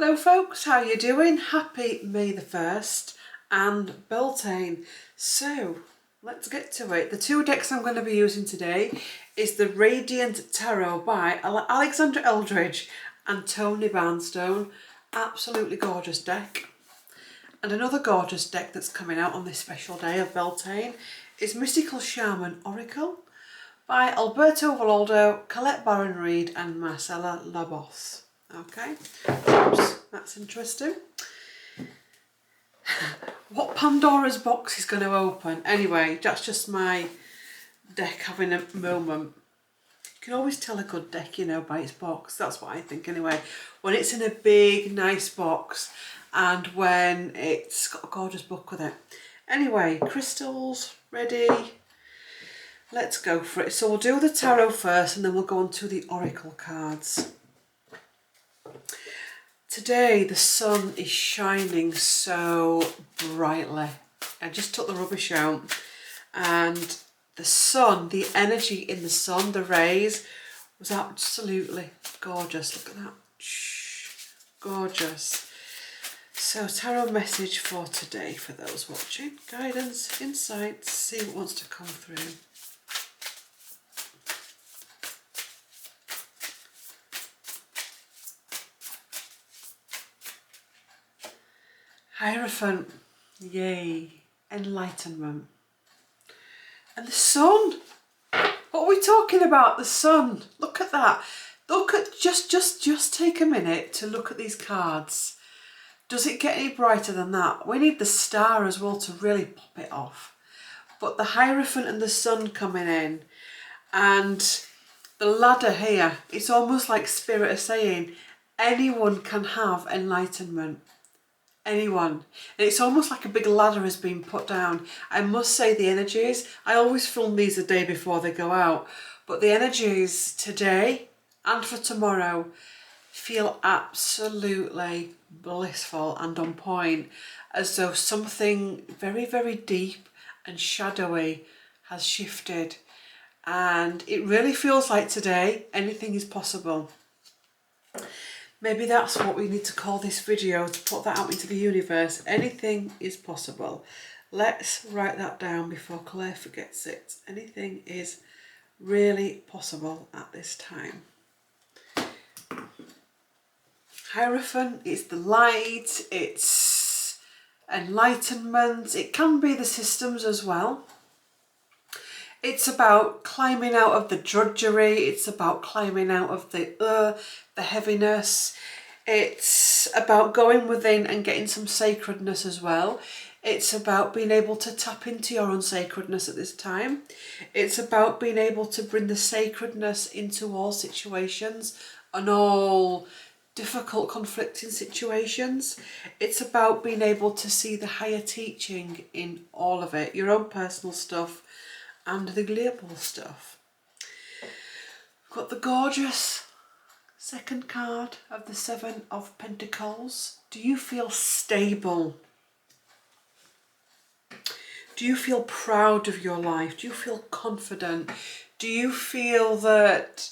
Hello folks, how you doing? Happy May the 1st and Beltane. So let's get to it. The two decks I'm going to be using today is the Radiant Tarot by Alexandra Eldridge and Tony Barnstone. Absolutely gorgeous deck. And another gorgeous deck that's coming out on this special day of Beltane is Mystical Shaman Oracle by Alberto Valloldo, Colette Baron-Reid and Marcella Labos. Okay, oops, that's interesting. What Pandora's box is going to open? Anyway, that's just my deck having a moment. You can always tell a good deck, you know, by its box. That's what I think anyway. When it's in a big, nice box and when it's got a gorgeous book with it. Anyway, crystals, ready. Let's go for it. So we'll do the tarot first and then we'll go on to the oracle cards. Today the sun is shining so brightly. I just took the rubbish out and the sun, the energy in the sun, the rays, was absolutely gorgeous. Look at that. Gorgeous. So tarot message for today for those watching. Guidance, insights, see what wants to come through. Hierophant, yay, enlightenment. And the sun, what are we talking about? The sun, look at that. Look at, just take a minute to look at these cards. Does it get any brighter than that? We need the star as well to really pop it off. But the Hierophant and the sun coming in and the ladder here, it's almost like Spirit is saying, anyone can have enlightenment. Anyone. And it's almost like a big ladder has been put down. I must say the energies, I always film these the day before they go out, but the energies today and for tomorrow feel absolutely blissful and on point, as though something very, very deep and shadowy has shifted. And it really feels like today anything is possible. Maybe that's what we need to call this video, to put that out into the universe. Anything is possible. Let's write that down before Claire forgets it. Anything is really possible at this time. Hierophant is the light, it's enlightenment, it can be the systems as well. It's about climbing out of the drudgery, it's about climbing out of the heaviness. It's about going within and getting some sacredness as well. It's about being able to tap into your own sacredness at this time. It's about being able to bring the sacredness into all situations and all difficult, conflicting situations. It's about being able to see the higher teaching in all of it, your own personal stuff and the global stuff. We've got the gorgeous second card of the Seven of Pentacles. Do you feel stable? Do you feel proud of your life? Do you feel confident? Do you feel that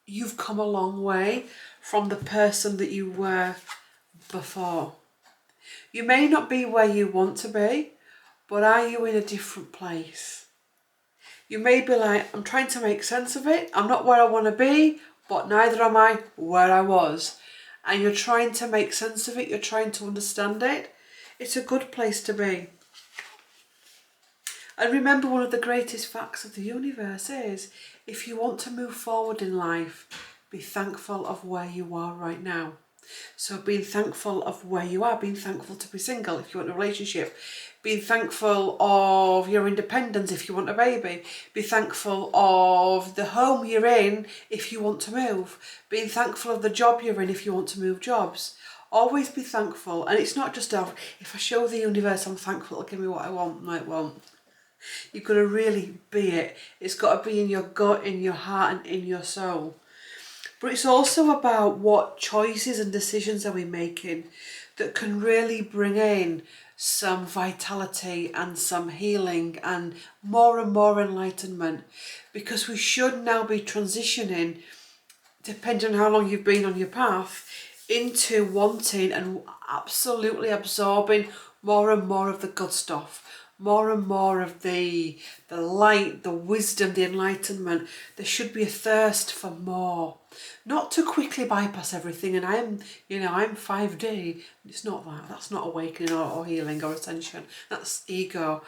you've come a long way from the person that you were before? You may not be where you want to be, but are you in a different place? You may be like, I'm trying to make sense of it. I'm not where I want to be, but neither am I where I was. And you're trying to make sense of it. You're trying to understand it. It's a good place to be. And remember, one of the greatest facts of the universe is, if you want to move forward in life, be thankful of where you are right now. So being thankful of where you are, being thankful to be single if you want a relationship, being thankful of your independence if you want a baby, be thankful of the home you're in if you want to move, being thankful of the job you're in if you want to move jobs. Always be thankful. And it's not just if I show the universe I'm thankful, it'll give me what I want. No, it won't. You've got to really be it. It's got to be in your gut, in your heart and in your soul. But it's also about what choices and decisions are we making that can really bring in some vitality and some healing and more enlightenment, because we should now be transitioning, depending on how long you've been on your path, into wanting and absolutely absorbing more and more of the good stuff, more and more of the light, the wisdom, the enlightenment. There should be a thirst for more, not to quickly bypass everything. And I'm 5D. It's not that. That's not awakening or healing or ascension. That's ego.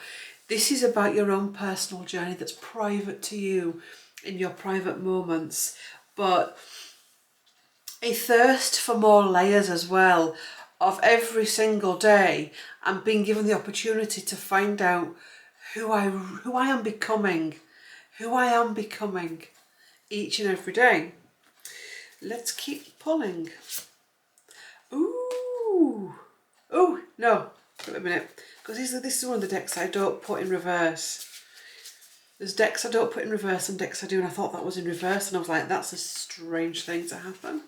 This is about your own personal journey that's private to you in your private moments, but a thirst for more layers as well of every single day, and being given the opportunity to find out who I am becoming, each and every day. Let's keep pulling. Ooh, oh no, wait a minute, because this is one of the decks I don't put in reverse. There's decks I don't put in reverse and decks I do, and I thought that was in reverse, and I was like, that's a strange thing to happen.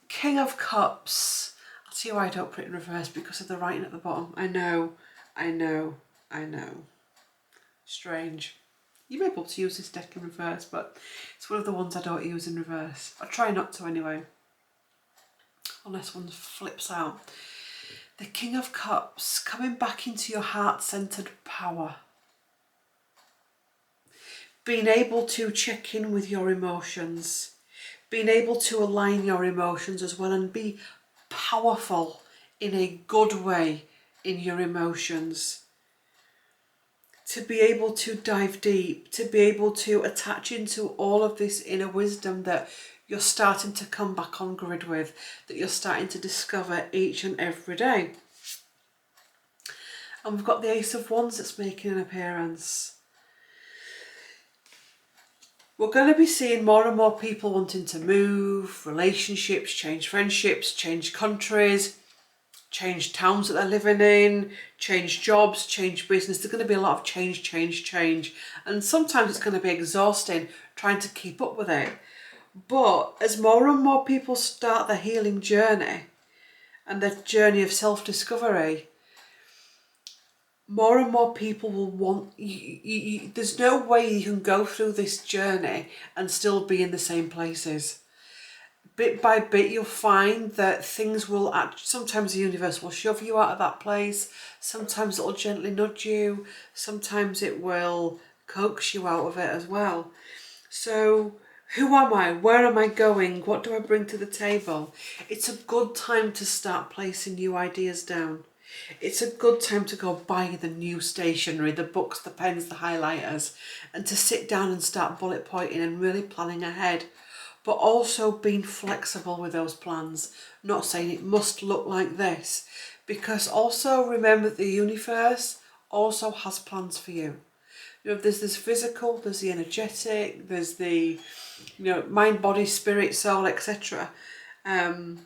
King of Cups. I'll see why I don't put it in reverse, because of the writing at the bottom. I know. Strange. You may be able to use this deck in reverse, but it's one of the ones I don't use in reverse. I try not to anyway, unless one flips out. The King of Cups, coming back into your heart-centered power. Being able to check in with your emotions. Being able to align your emotions as well, and be powerful in a good way in your emotions. To be able to dive deep, to be able to attach into all of this inner wisdom that you're starting to come back on grid with, that you're starting to discover each and every day. And we've got the Ace of Wands that's making an appearance. We're going to be seeing more and more people wanting to move, relationships, change friendships, change countries, change towns that they're living in, change jobs, change business. There's going to be a lot of change. And sometimes it's going to be exhausting trying to keep up with it. But as more and more people start their healing journey and their journey of self-discovery, more and more people will want you. There's no way you can go through this journey and still be in the same places. Bit by bit, you'll find that things will sometimes the universe will shove you out of that place. Sometimes it'll gently nudge you. Sometimes it will coax you out of it as well. So who am I? Where am I going? What do I bring to the table? It's a good time to start placing new ideas down. It's a good time to go buy the new stationery, the books, the pens, the highlighters, and to sit down and start bullet pointing and really planning ahead. But also being flexible with those plans, not saying it must look like this, because also remember the universe also has plans for you. You know, there's this physical, there's the energetic, there's the, mind, body, spirit, soul, etc. And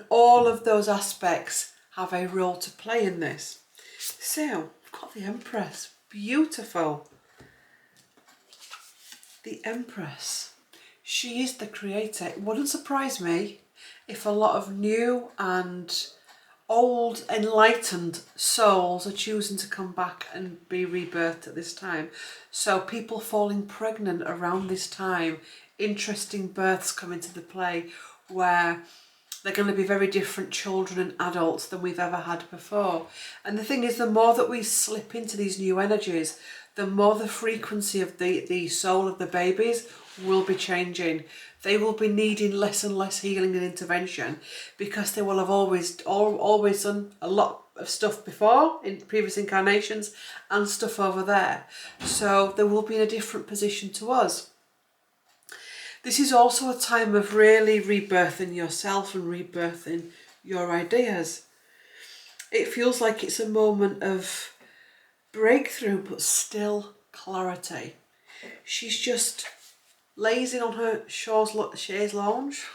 all of those aspects have a role to play in this. So, we've got the Empress. Beautiful. The Empress. She is the creator. It wouldn't surprise me if a lot of new and old enlightened souls are choosing to come back and be rebirthed at this time. So people falling pregnant around this time, interesting births come into the play where they're going to be very different children and adults than we've ever had before. And the thing is, the more that we slip into these new energies, the more the frequency of the soul of the babies will be changing. They will be needing less and less healing and intervention, because they will have always done a lot of stuff before in previous incarnations and stuff over there. So they will be in a different position to us. This is also a time of really rebirthing yourself and rebirthing your ideas. It feels like it's a moment of breakthrough, but still clarity. She's just lazing on her chaise lounge,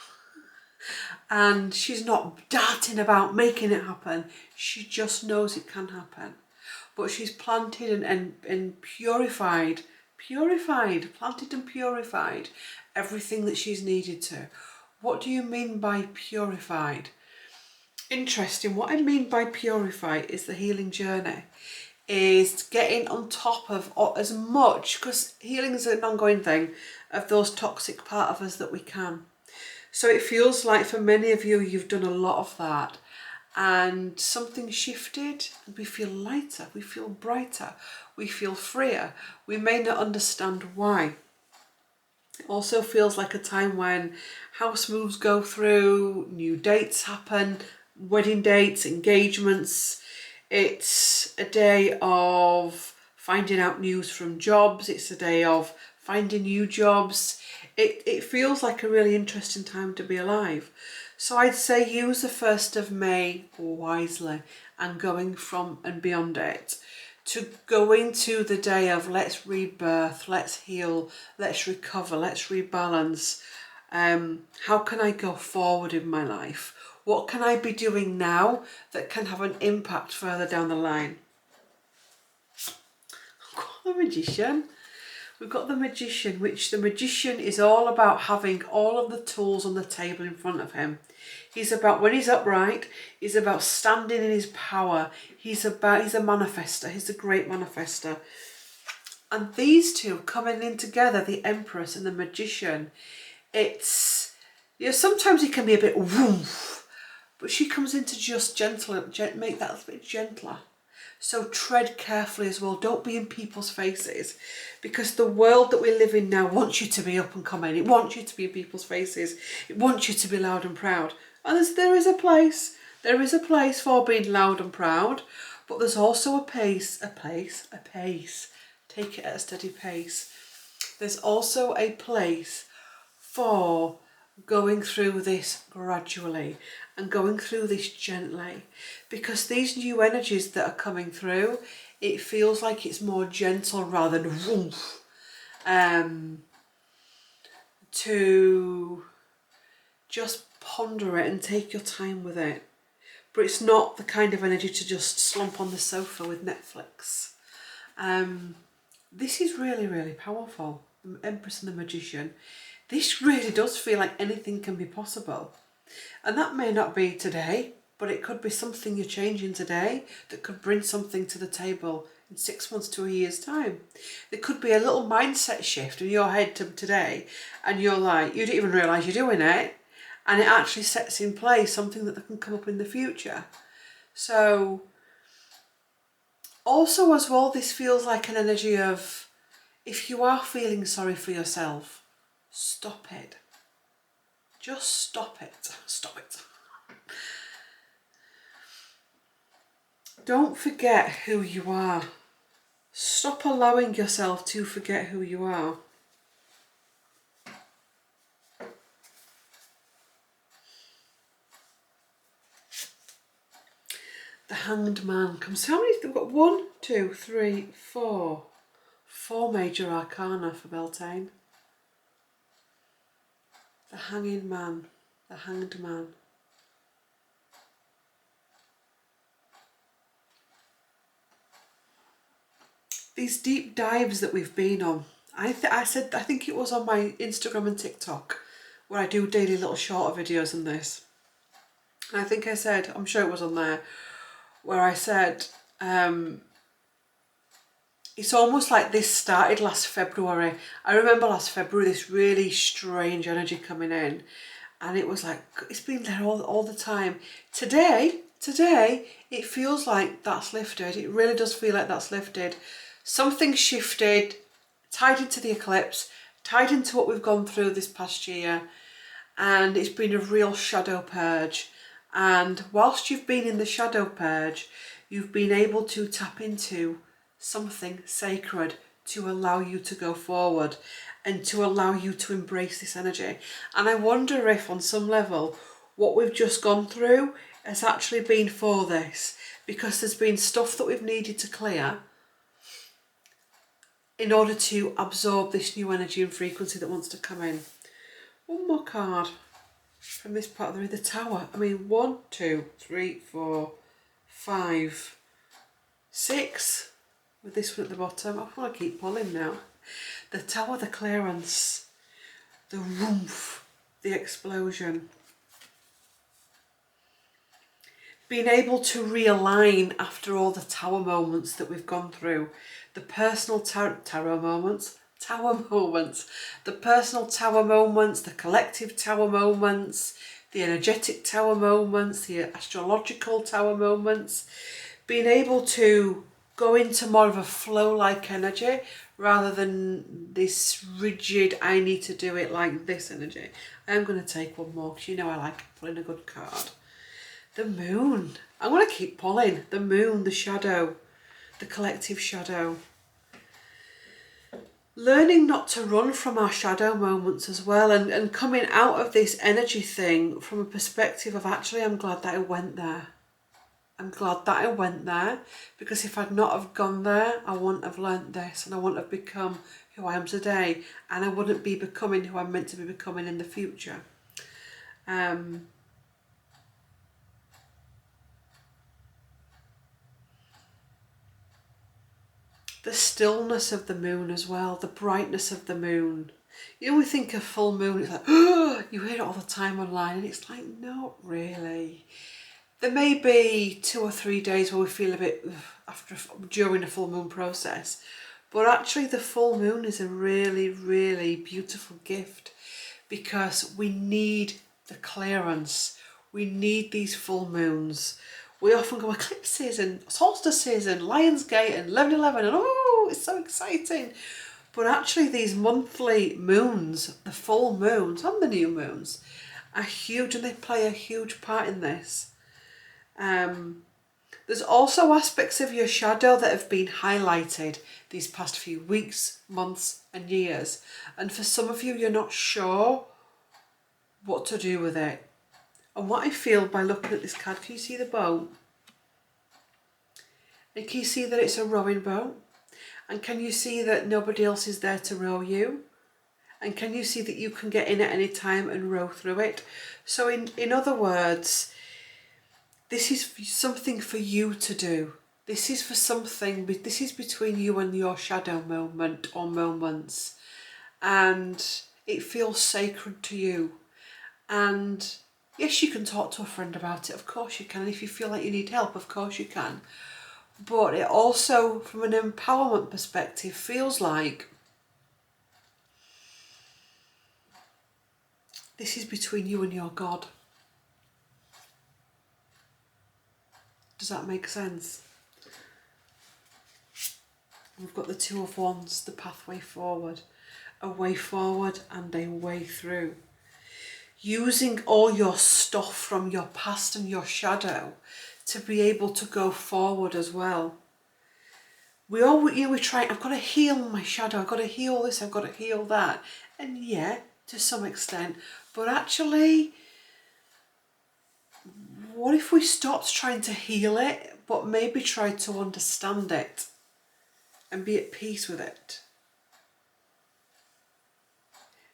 and she's not darting about making it happen. She just knows it can happen. But she's planted and planted and purified everything that she's needed to. What do you mean by purified? Interesting. What I mean by purified is the healing journey. Is getting on top of as much, because healing is an ongoing thing, of those toxic part of us that we can. So it feels like for many of you, you've done a lot of that and something shifted and we feel lighter, we feel brighter, we feel freer. We may not understand why. It also feels like a time when house moves go through, new dates happen, wedding dates, engagements. It's a day of finding out news from jobs. It's a day of finding new jobs. It feels like a really interesting time to be alive. So I'd say use the 1st of May wisely and going from and beyond it to go into the day of let's rebirth, let's heal, let's recover, let's rebalance. How can I go forward in my life? What can I be doing now that can have an impact further down the line? I've got the Magician. We've got the Magician, which the Magician is all about having all of the tools on the table in front of him. He's about, when he's upright, he's about standing in his power. He's a manifester. He's a great manifester. And these two coming in together, the Empress and the Magician, it's, you know, sometimes it can be a bit woof, but she comes in to just make that a little bit gentler. So tread carefully as well. Don't be in people's faces, because the world that we live in now wants you to be up and coming. It wants you to be in people's faces. It wants you to be loud and proud. And there is a place for being loud and proud, but there's also a pace. Take it at a steady pace. There's also a place for going through this gradually and going through this gently, because these new energies that are coming through, it feels like it's more gentle rather than woof, to just ponder it and take your time with it. But it's not the kind of energy to just slump on the sofa with Netflix. This is really, really powerful. The Empress and the Magician. This really does feel like anything can be possible. And that may not be today, but it could be something you're changing today that could bring something to the table in 6 months to a year's time. There could be a little mindset shift in your head to today, and you're like, you don't even realise you're doing it, and it actually sets in place something that can come up in the future. So also as well, this feels like an energy of, if you are feeling sorry for yourself, stop it. Just stop it. Stop it. Don't forget who you are. Stop allowing yourself to forget who you are. The Hanged Man comes. How many? We've got 1, 2, 3, 4. 4 major arcana for Beltane. The Hanging Man. The Hanged Man. These deep dives that we've been on. I think it was on my Instagram and TikTok where I do daily little shorter videos on this. And I think I said, I'm sure it was on there, where I said, it's almost like this started last February. I remember last February, this really strange energy coming in, and it was like, it's been there all the time. Today, it feels like that's lifted. It really does feel like that's lifted. Something shifted, tied into the eclipse, tied into what we've gone through this past year, and it's been a real shadow purge. And whilst you've been in the shadow purge, you've been able to tap into something sacred to allow you to go forward and to allow you to embrace this energy. And I wonder if on some level what we've just gone through has actually been for this, because there's been stuff that we've needed to clear in order to absorb this new energy and frequency that wants to come in. One more card from this part of the Tower. I mean, 1, 2, 3, 4, 5, 6 with this one at the bottom. I want to keep pulling now. The Tower, the clearance, the woof, the explosion. Being able to realign after all the Tower moments that we've gone through, the personal tarot moments, tower moments, the personal tower moments, the collective tower moments, the energetic tower moments, the astrological tower moments, being able to go into more of a flow-like energy rather than this rigid, I need to do it like this energy. I'm going to take one more because you know I like pulling a good card. The moon. I'm going to keep pulling. The moon, the shadow, the collective shadow. Learning not to run from our shadow moments as well, and coming out of this energy thing from a perspective of actually I'm glad that I went there. I'm glad that I went there, because if I'd not have gone there, I wouldn't have learnt this, and I wouldn't have become who I am today, and I wouldn't be becoming who I'm meant to be becoming in the future. The stillness of the moon as well, the brightness of the moon. You know, we think of full moon, it's like, oh, you hear it all the time online, and it's like, not really. There may be 2 or 3 days where we feel a bit during the full moon process, but actually the full moon is a really, really beautiful gift, because we need the clearance. We need these full moons. We often go eclipses and solstices and Lionsgate and 11/11 and oh, it's so exciting. But actually these monthly moons, the full moons and the new moons, are huge, and they play a huge part in this. There's also aspects of your shadow that have been highlighted these past few weeks, months and years. And for some of you, you're not sure what to do with it. And what I feel by looking at this card, can you see the boat? And can you see that it's a rowing boat? And can you see that nobody else is there to row you? And can you see that you can get in at any time and row through it? So in other words, this is something for you to do. This is for something, this is between you and your shadow moment or moments. And it feels sacred to you. And yes, you can talk to a friend about it, of course you can. And if you feel like you need help, of course you can. But it also, from an empowerment perspective, feels like this is between you and your God. Does that make sense? We've got the Two of Wands, the pathway forward, a way forward and a way through. Using all your stuff from your past and your shadow to be able to go forward as well. We try, I've got to heal my shadow, I've got to heal this, I've got to heal that. And yeah, to some extent, but actually, what if we stopped trying to heal it, but maybe tried to understand it and be at peace with it?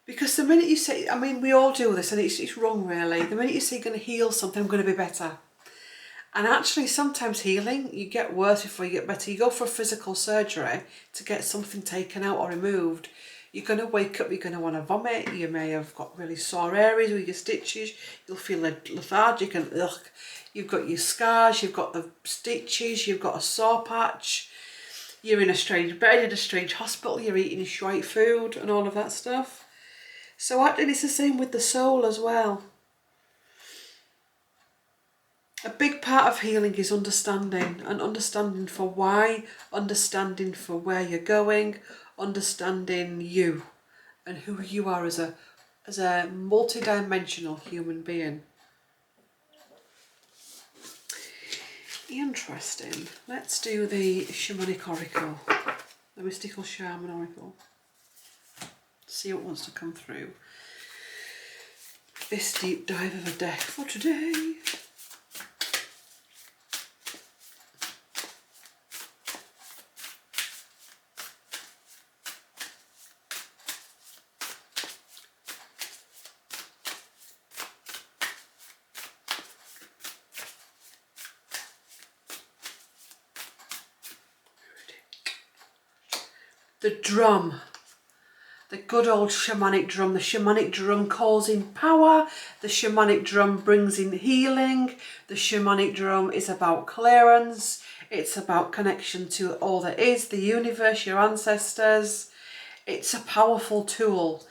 Because the minute you say, I mean, we all do this and it's wrong really. The minute you say you're going to heal something, I'm going to be better. And actually sometimes healing, you get worse before you get better. You go for a physical surgery to get something taken out or removed. You're going to wake up, you're going to want to vomit. You may have got really sore areas with your stitches. You'll feel lethargic and ugh. You've got your scars, you've got the stitches, you've got a sore patch. You're in a strange bed, in a strange hospital, you're eating shite food and all of that stuff. So actually it's the same with the soul as well. A big part of healing is understanding, and understanding for why, understanding for where you're going, understanding you and who you are as a multi-dimensional human being. Interesting. Let's do the Shamanic Oracle, the Mystical Shaman Oracle. See what wants to come through. This deep dive of a deck for today. The drum, the good old shamanic drum. The shamanic drum calls in power. The shamanic drum brings in healing. The shamanic drum is about clearance. It's about connection to all that is, the universe, your ancestors. It's a powerful tool.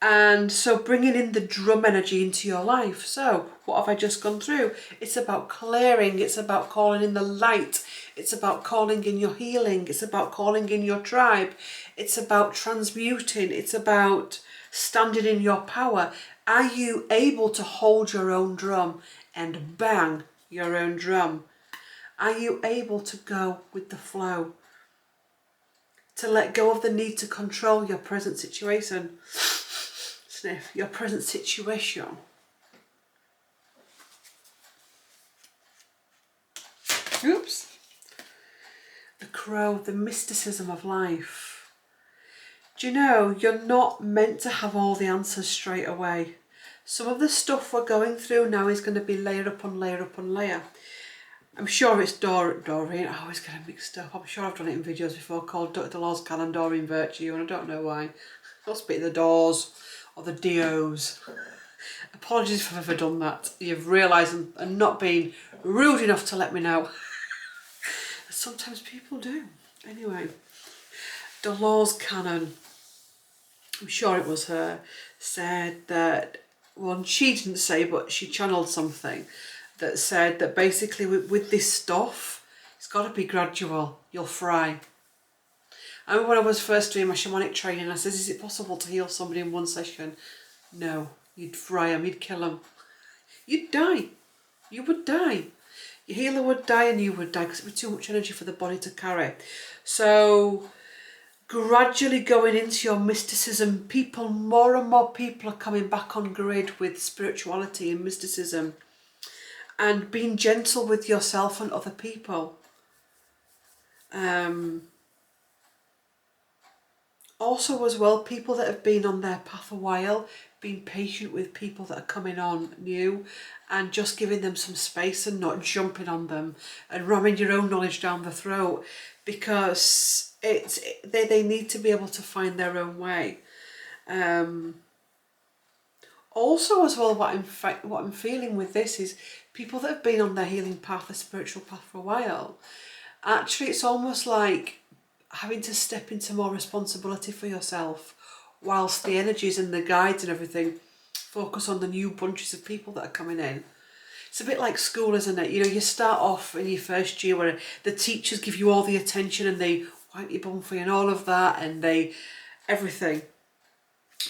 And so bringing in the drum energy into your life. So what have I just gone through? It's about clearing. It's about calling in the light. It's about calling in your healing. It's about calling in your tribe. It's about transmuting. It's about standing in your power. Are you able to hold your own drum and bang your own drum? Are you able to go with the flow? To let go of the need to control your present situation. Sniff, your present situation. Oops. The crow, the mysticism of life. Do you know, you're not meant to have all the answers straight away. Some of the stuff we're going through now is going to be layer upon layer upon layer. I'm sure it's Doreen. I always get it mixed up. I'm sure I've done it in videos before called Dolores Cannon, Doreen Virtue, and I don't know why. Must be the Doors or the Dios. Apologies if I've ever done that. You've realised and not been rude enough to let me know. Sometimes people do. Anyway, Dolores Cannon, I'm sure it was her, said that, well, she didn't say, but she channeled something that said that basically with this stuff, it's got to be gradual. You'll fry. I remember when I was first doing my shamanic training, I said, is it possible to heal somebody in one session? No, you'd fry them, you'd kill them. You'd die. You would die. Your healer would die and you would die because it would be too much energy for the body to carry. So gradually going into your mysticism, more and more people are coming back on grid with spirituality and mysticism. And being gentle with yourself and other people. Also as well, people that have been on their path a while, being patient with people that are coming on new and just giving them some space and not jumping on them and ramming your own knowledge down the throat, because they need to be able to find their own way. Also as well, what I'm feeling with this is people that have been on their healing path, their spiritual path for a while, actually it's almost like having to step into more responsibility for yourself whilst the energies and the guides and everything focus on the new bunches of people that are coming in. It's a bit like school, isn't it? You know, you start off in your first year where the teachers give you all the attention and they wipe your bum for you and all of that and everything.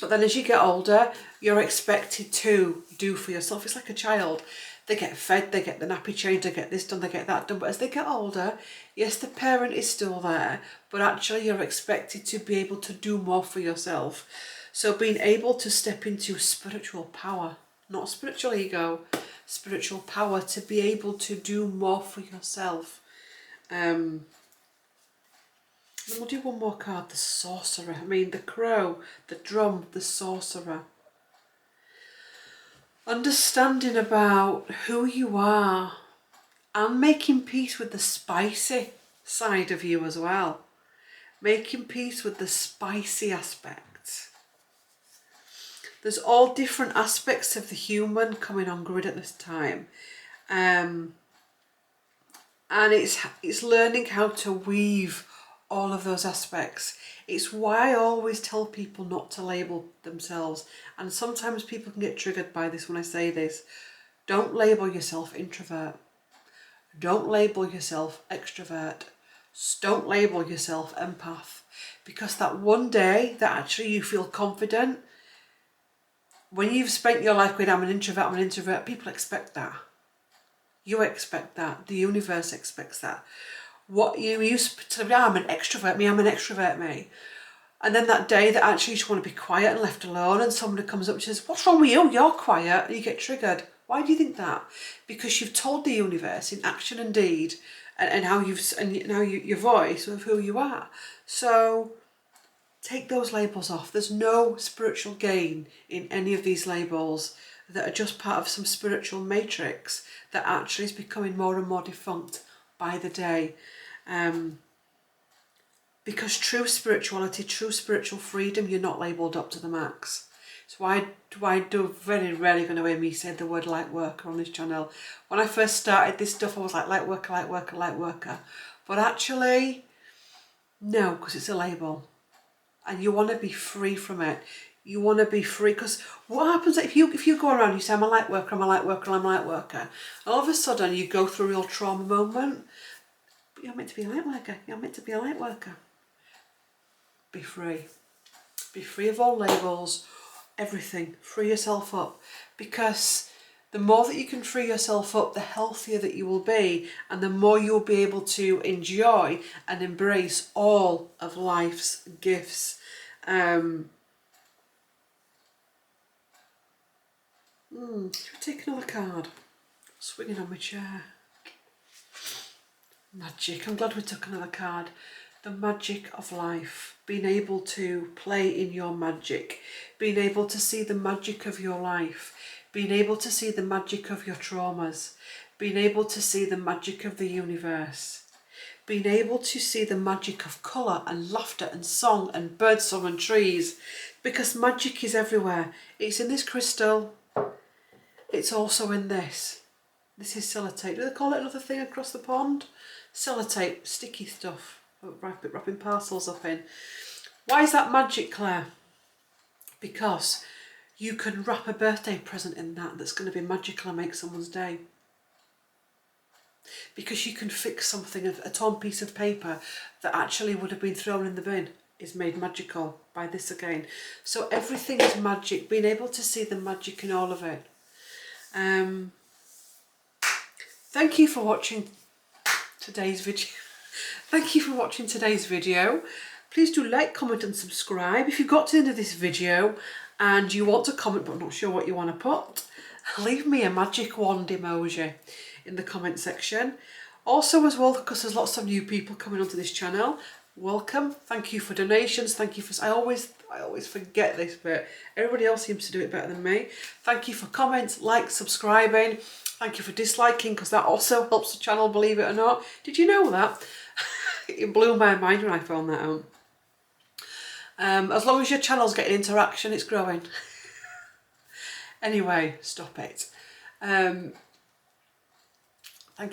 But then as you get older, you're expected to do for yourself. It's like a child. They get fed, they get the nappy changed, they get this done, they get that done. But as they get older, yes, the parent is still there, but actually you're expected to be able to do more for yourself. So being able to step into spiritual power, not spiritual ego, spiritual power, to be able to do more for yourself. Then we'll do one more card, the Sorcerer. I mean, the Crow, the Drum, the Sorcerer. Understanding about who you are and making peace with the spicy side of you as well. Making peace with the spicy aspect. There's all different aspects of the human coming on grid at this time. And it's learning how to weave all of those aspects. It's why I always tell people not to label themselves, and sometimes people can get triggered by this when I say this. Don't label yourself introvert. Don't label yourself extrovert. Don't label yourself empath, because that one day that actually you feel confident, when you've spent your life going, I'm an introvert, people expect that. You expect that. The universe expects that. What you used to be, I'm an extrovert me. And then that day that actually you just want to be quiet and left alone, and somebody comes up and says, what's wrong with you? You're quiet. And you get triggered. Why do you think that? Because you've told the universe in action and deed and how your voice of who you are. So take those labels off. There's no spiritual gain in any of these labels that are just part of some spiritual matrix that actually is becoming more and more defunct by the day. Because true spirituality, true spiritual freedom, you're not labelled up to the max. So I do very rarely going to hear me say the word light worker on this channel. When I first started this stuff, I was like light worker. But actually, no, because it's a label. and you want to be free from it. You want to be free, because what happens if you go around, you say, I'm a light worker, I'm a light worker, I'm a light worker, and all of a sudden you go through a real trauma moment. But you're meant to be a light worker. You're meant to be a light worker. Be free. Be free of all labels, everything. Free yourself up, because the more that you can free yourself up, the healthier that you will be, and the more you'll be able to enjoy and embrace all of life's gifts. Should we take another card? Swinging on my chair. Magic. I'm glad we took another card. The magic of life. Being able to play in your magic. Being able to see the magic of your life. Being able to see the magic of your traumas. Being able to see the magic of the universe. Being able to see the magic of colour and laughter and song and birdsong and trees. Because magic is everywhere. It's in this crystal. It's also in this. This is sellotape. Do they call it another thing across the pond? Sellotape, sticky stuff, wrapping parcels up in. Why is that magic, Claire? Because you can wrap a birthday present in that that's going to be magical and make someone's day. Because you can fix something, a torn piece of paper that actually would have been thrown in the bin is made magical by this again. So everything is magic, being able to see the magic in all of it. Thank you for watching today's video. Thank you for watching today's video. Please do like, comment and subscribe. If you've got to the end of this video and you want to comment but not sure what you want to put, leave me a magic wand emoji in the comment section. Also as well, because there's lots of new people coming onto this channel, welcome. Thank you for donations. Thank you for, I always forget this, but everybody else seems to do it better than me. Thank you for comments, like, subscribing. Thank you for disliking, because that also helps the channel, believe it or not. Did you know that? It blew my mind when I found that out. As long as your channel's getting interaction, it's growing. Anyway, stop it. Thank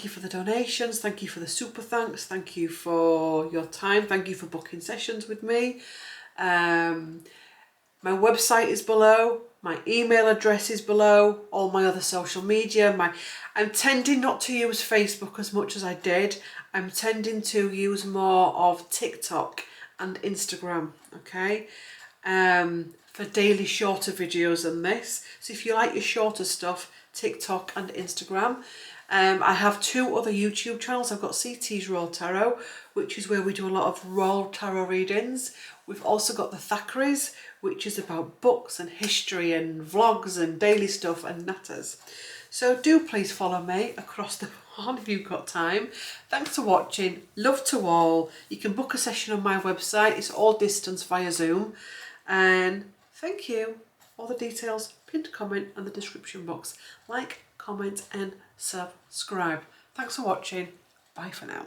you for the donations. Thank you for the super thanks. Thank you for your time. Thank you for booking sessions with me. My website is below. My email address is below. All my other social media. I'm tending not to use Facebook as much as I did. I'm tending to use more of TikTok and Instagram, okay? For daily shorter videos than this. So if you like your shorter stuff, TikTok and Instagram. I have 2 other YouTube channels. I've got CT's Royal Tarot, which is where we do a lot of Royal Tarot readings. We've also got the Thackeray's, which is about books and history and vlogs and daily stuff and natters. So do please follow me across the pond if you've got time. Thanks for watching. Love to all. You can book a session on my website. It's all distance via Zoom. And thank you. All the details, pinned comment and the description box. Like, comment and subscribe. Thanks for watching. Bye for now.